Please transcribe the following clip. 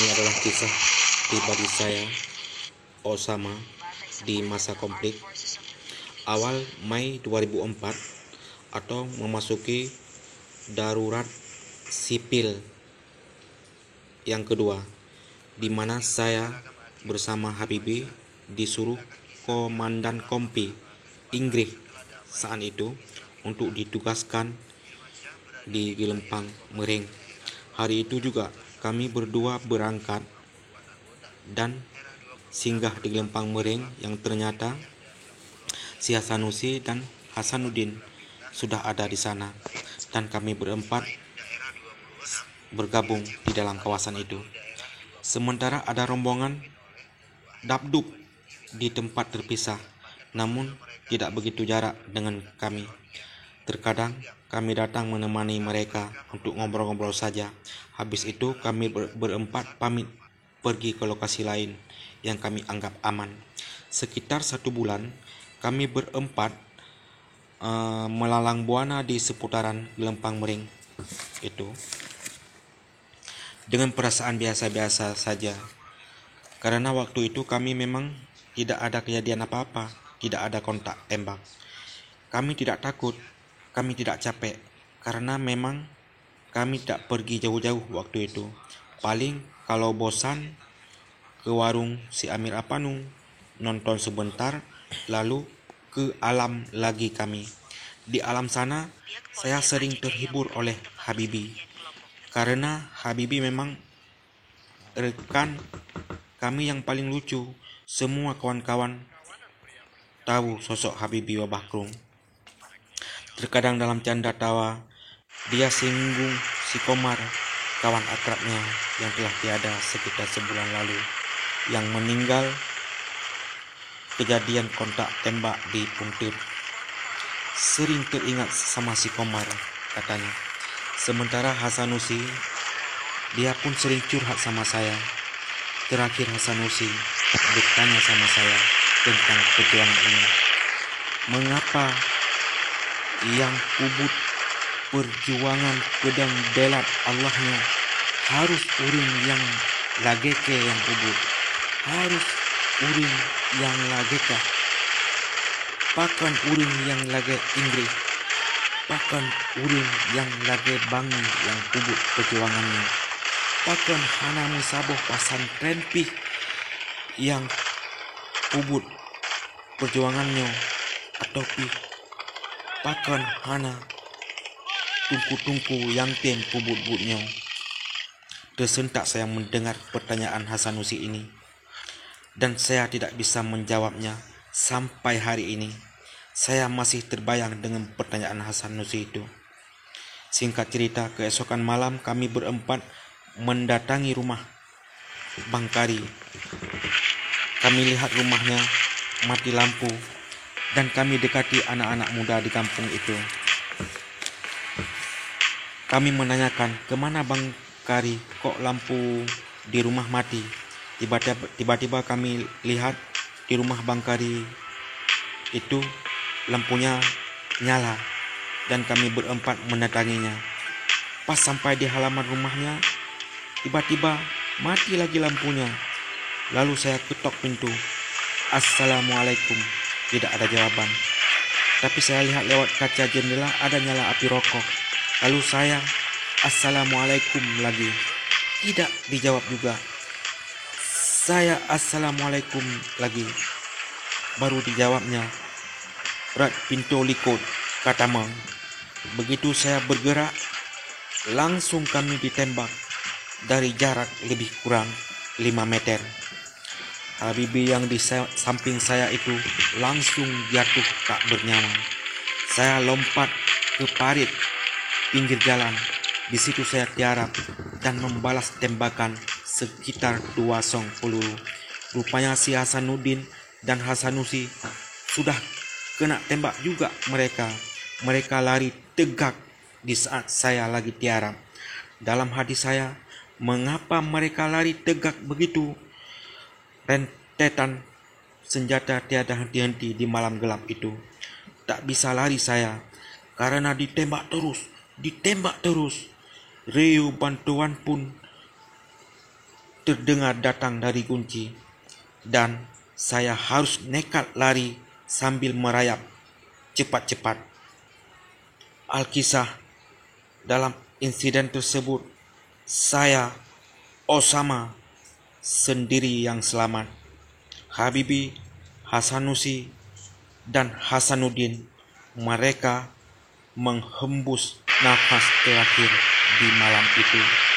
Ini adalah kisah pribadi saya, Osama, di masa konflik awal Mei 2004 atau memasuki darurat sipil yang kedua, di mana saya bersama Habibie disuruh komandan kompi Inggris saat itu untuk ditugaskan di Gelempang Mering. Hari itu juga kami berdua berangkat dan singgah di Gelempang Mering, yang ternyata si Hasanusi dan Hasanuddin sudah ada di sana, dan kami berempat bergabung di dalam kawasan itu. Sementara ada rombongan Dabdub di tempat terpisah, namun tidak begitu jarak dengan kami. Terkadang kami datang menemani mereka untuk ngobrol-ngobrol saja. Habis itu kami berempat pamit pergi ke lokasi lain yang kami anggap aman. Sekitar 1 bulan kami berempat melalang buana di seputaran Gelempang Mering itu dengan perasaan biasa-biasa saja. Karena waktu itu kami memang tidak ada kejadian apa-apa, tidak ada kontak tembak. Kami tidak takut, kami tidak capek, karena memang kami tidak pergi jauh-jauh waktu itu. Paling kalau bosan ke warung si Amir Apanung, nonton sebentar, lalu ke alam lagi kami. Di alam sana saya sering terhibur oleh Habibie, karena Habibie memang rekan kami yang paling lucu. Semua kawan-kawan tahu sosok Habibie Wabakrung. Terkadang dalam canda tawa, dia singgung si Komar, kawan akrabnya yang telah tiada sekitar sebulan lalu, yang meninggal kejadian kontak tembak di Puntir. Sering teringat sama si Komar, katanya. Sementara Hasanusi, dia pun sering curhat sama saya. Terakhir Hasanusi bertanya sama saya tentang perjuangan ini. Mengapa yang kubut perjuangan pedang belat Allahnya harus uring yang lageke yang kubut? Harus uring yang lageka? Pakan uring yang lage Inggris? Pakan uring yang lage bangi yang kubut perjuangannya? Pakan hana musaboh pasan trenpih yang kubut perjuangannya, atau pi pakan hana tungku-tungku yang tem kubut-butnya? Tersentak saya mendengar pertanyaan Hasanusi ini, dan saya tidak bisa menjawabnya. Sampai hari ini saya masih terbayang dengan pertanyaan Hasanusi itu. Singkat cerita, keesokan malam kami berempat mendatangi rumah Bang Kari. Kami lihat rumahnya mati lampu, dan kami dekati anak-anak muda di kampung itu. Kami menanyakan, kemana Bang Kari, kok lampu di rumah mati? Tiba-tiba kami lihat di rumah Bang Kari itu lampunya nyala, dan kami berempat mendatanginya. Pas sampai di halaman rumahnya, tiba-tiba mati lagi lampunya. Lalu saya ketok pintu. Assalamualaikum. Tidak ada jawaban. Tapi saya lihat lewat kaca jendela ada nyala api rokok. Lalu saya assalamualaikum lagi. Tidak dijawab juga. Saya assalamualaikum lagi. Baru dijawabnya, rat pintu likut, kata Mang. Begitu saya bergerak, langsung kami ditembak dari jarak lebih kurang 5 meter. Habibie yang di samping saya itu langsung jatuh tak bernyawa. Saya lompat ke parit pinggir jalan. Di situ saya tiarap dan membalas tembakan sekitar 2 peluru. Rupanya si Hasanuddin dan Hasanusi sudah kena tembak juga mereka. Mereka lari tegak di saat saya lagi tiarap. Dalam hati saya, mengapa mereka lari tegak begitu? Rentetan senjata tiada henti-henti di malam gelap itu. Tak bisa lari saya, karena ditembak terus. Riuh bantuan pun terdengar datang dari kunci, dan saya harus nekat lari sambil merayap cepat-cepat. Alkisah, dalam insiden tersebut, saya, Osama, sendiri yang selamat. Habibie, Hasanusi, dan Hasanuddin, mereka menghembus nafas terakhir di malam itu.